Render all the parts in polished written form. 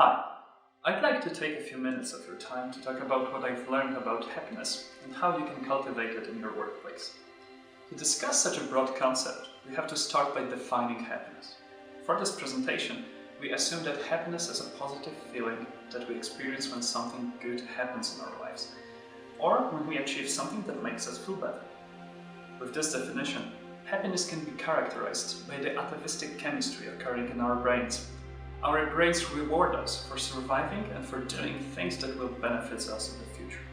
Hi, I'd like to take a few minutes of your time to talk about what I've learned about happiness and how you can cultivate it in your workplace. To discuss such a broad concept, we have to start by defining happiness. For this presentation, we assume that happiness is a positive feeling that we experience when something good happens in our lives, or when we achieve something that makes us feel better. With this definition, happiness can be characterized by the atavistic chemistry occurring in our brains. Our brains reward us for surviving and for doing things that will benefit us in the future.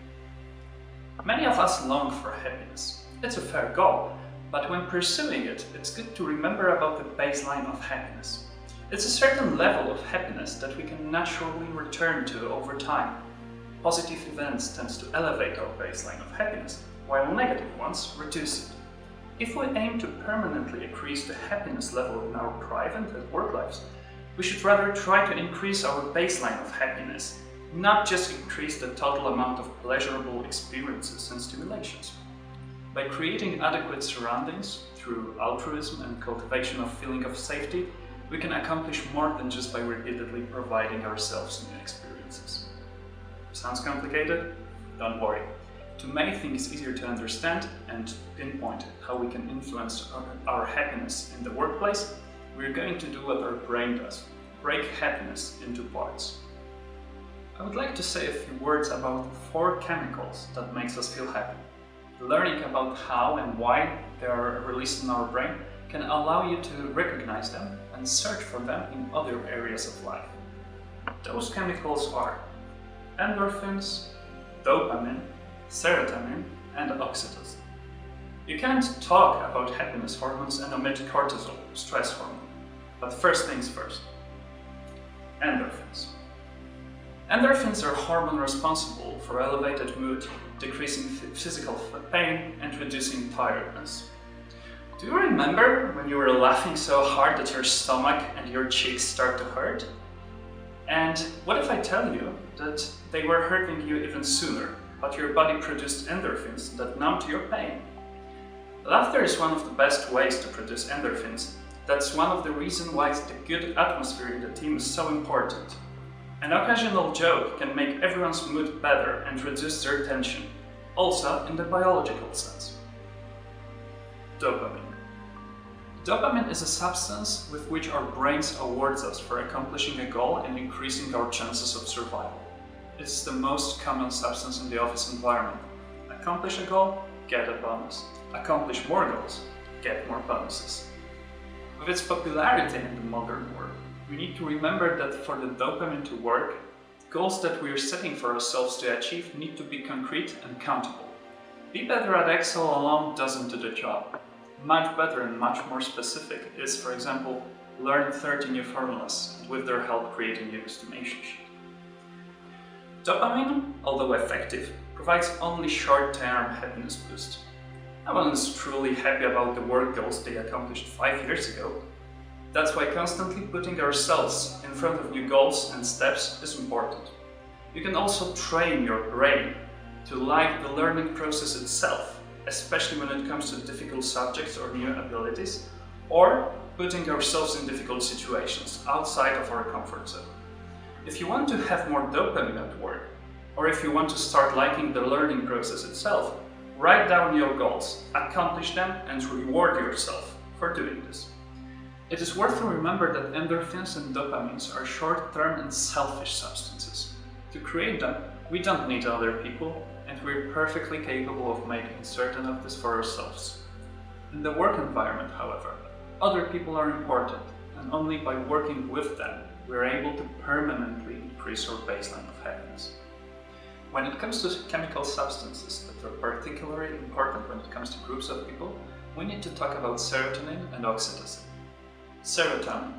Many of us long for happiness. It's a fair goal, but when pursuing it, it's good to remember about the baseline of happiness. It's a certain level of happiness that we can naturally return to over time. Positive events tend to elevate our baseline of happiness, while negative ones reduce it. If we aim to permanently increase the happiness level in our private and work lives, we should rather try to increase our baseline of happiness, not just increase the total amount of pleasurable experiences and stimulations. By creating adequate surroundings through altruism and cultivation of feeling of safety, we can accomplish more than just by repeatedly providing ourselves new experiences. Sounds complicated? Don't worry. To make things easier to understand and pinpoint how we can influence our happiness in the workplace, we're going to do what our brain does, break happiness into parts. I would like to say a few words about 4 chemicals that makes us feel happy. Learning about how and why they are released in our brain can allow you to recognize them and search for them in other areas of life. Those chemicals are endorphins, dopamine, serotonin, and oxytocin. You can't talk about happiness hormones and omit cortisol, stress hormone. But first things first. Endorphins. Endorphins are hormones responsible for elevated mood, decreasing physical pain, and reducing tiredness. Do you remember when you were laughing so hard that your stomach and your cheeks start to hurt? And what if I tell you that they were hurting you even sooner, but your body produced endorphins that numbed your pain? Laughter is one of the best ways to produce endorphins. That's one of the reasons why the good atmosphere in the team is so important. An occasional joke can make everyone's mood better and reduce their tension, also in the biological sense. Dopamine. Dopamine is a substance with which our brains awards us for accomplishing a goal and increasing our chances of survival. It's the most common substance in the office environment. Accomplish a goal, get a bonus. Accomplish more goals, get more bonuses. With its popularity in the modern world, we need to remember that for the dopamine to work, goals that we are setting for ourselves to achieve need to be concrete and countable. Be better at Excel alone doesn't do the job. Much better and much more specific is, for example, learn 30 new formulas and with their help create a new estimation sheet. Dopamine, although effective, provides only short-term happiness boost. No one is truly happy about the work goals they accomplished 5 years ago. That's why constantly putting ourselves in front of new goals and steps is important. You can also train your brain to like the learning process itself, especially when it comes to difficult subjects or new abilities, or putting ourselves in difficult situations outside of our comfort zone. If you want to have more dopamine at work, or if you want to start liking the learning process itself, write down your goals, accomplish them, and reward yourself for doing this. It is worth to remember that endorphins and dopamines are short-term and selfish substances. To create them, we don't need other people, and we're perfectly capable of making certain of this for ourselves. In the work environment, however, other people are important, and only by working with them, we're able to permanently increase our baseline of happiness. When it comes to chemical substances that are particularly important when it comes to groups of people, we need to talk about serotonin and oxytocin. Serotonin.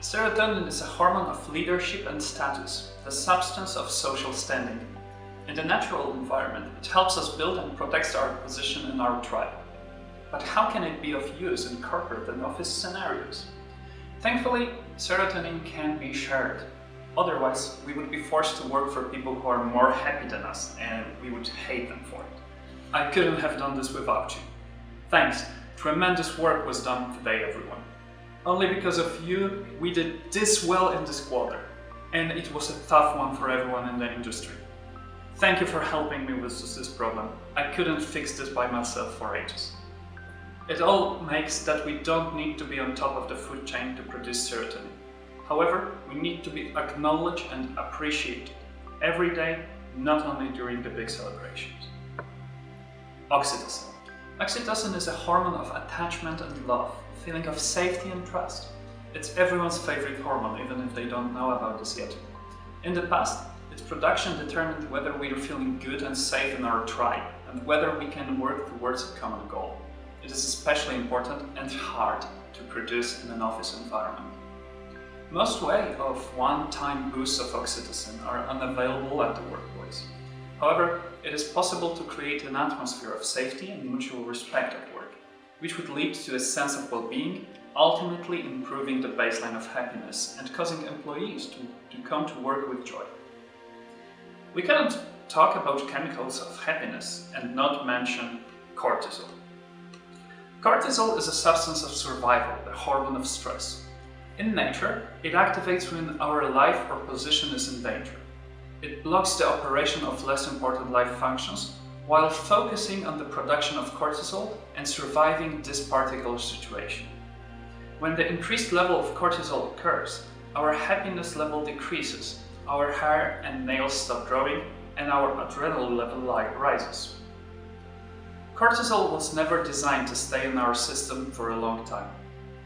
Serotonin is a hormone of leadership and status, the substance of social standing. In the natural environment, it helps us build and protect our position in our tribe. But how can it be of use in corporate and office scenarios? Thankfully, serotonin can be shared. Otherwise, we would be forced to work for people who are more happy than us, and we would hate them for it. I couldn't have done this without you. Thanks, tremendous work was done today, everyone. Only because of you, we did this well in this quarter. and it was a tough one for everyone in the industry. Thank you for helping me with this problem. I couldn't fix this by myself for ages. It all makes that we don't need to be on top of the food chain to produce serotonin. However, we need to be acknowledged and appreciated every day, not only during the big celebrations. Oxytocin. Oxytocin is a hormone of attachment and love, a feeling of safety and trust. It's everyone's favorite hormone, even if they don't know about this yet. In the past, its production determined whether we are feeling good and safe in our tribe, and whether we can work towards a common goal. It is especially important and hard to produce in an office environment. Most ways of one-time boosts of oxytocin are unavailable at the workplace. However, it is possible to create an atmosphere of safety and mutual respect at work, which would lead to a sense of well-being, ultimately improving the baseline of happiness and causing employees to come to work with joy. We cannot talk about chemicals of happiness and not mention cortisol. Cortisol is a substance of survival, the hormone of stress. In nature, it activates when our life or position is in danger. It blocks the operation of less important life functions while focusing on the production of cortisol and surviving this particular situation. When the increased level of cortisol occurs, our happiness level decreases, our hair and nails stop growing, and our adrenaline level rises. Cortisol was never designed to stay in our system for a long time.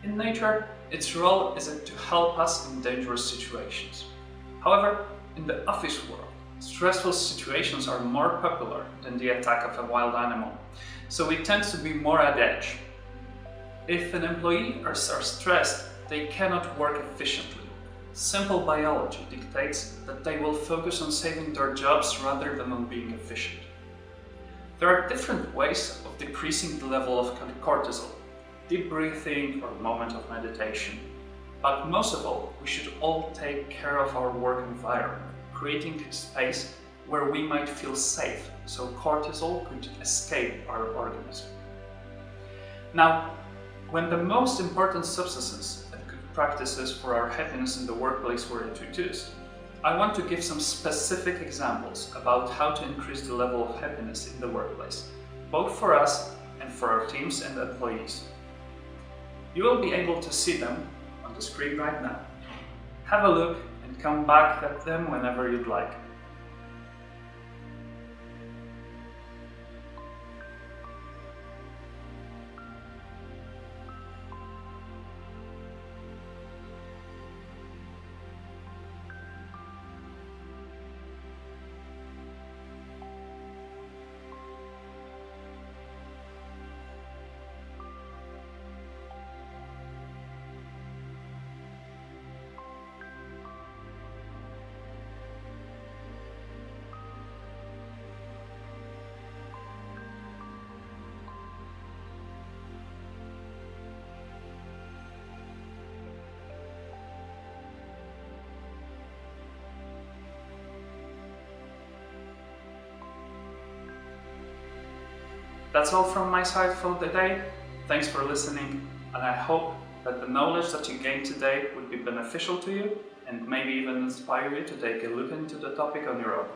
In nature, its role is to help us in dangerous situations. However, in the office world, stressful situations are more popular than the attack of a wild animal, so we tend to be more at edge. If an employee are stressed, they cannot work efficiently. Simple biology dictates that they will focus on saving their jobs rather than on being efficient. There are different ways of decreasing the level of cortisol: deep breathing or moment of meditation. But most of all, we should all take care of our work environment, creating a space where we might feel safe, so cortisol could escape our organism. Now, when the most important substances and good practices for our happiness in the workplace were introduced, I want to give some specific examples about how to increase the level of happiness in the workplace, both for us and for our teams and employees. You will be able to see them on the screen right now. Have a look and come back at them whenever you'd like. That's all from my side for the day. Thanks for listening, and I hope that the knowledge that you gained today would be beneficial to you and maybe even inspire you to take a look into the topic on your own.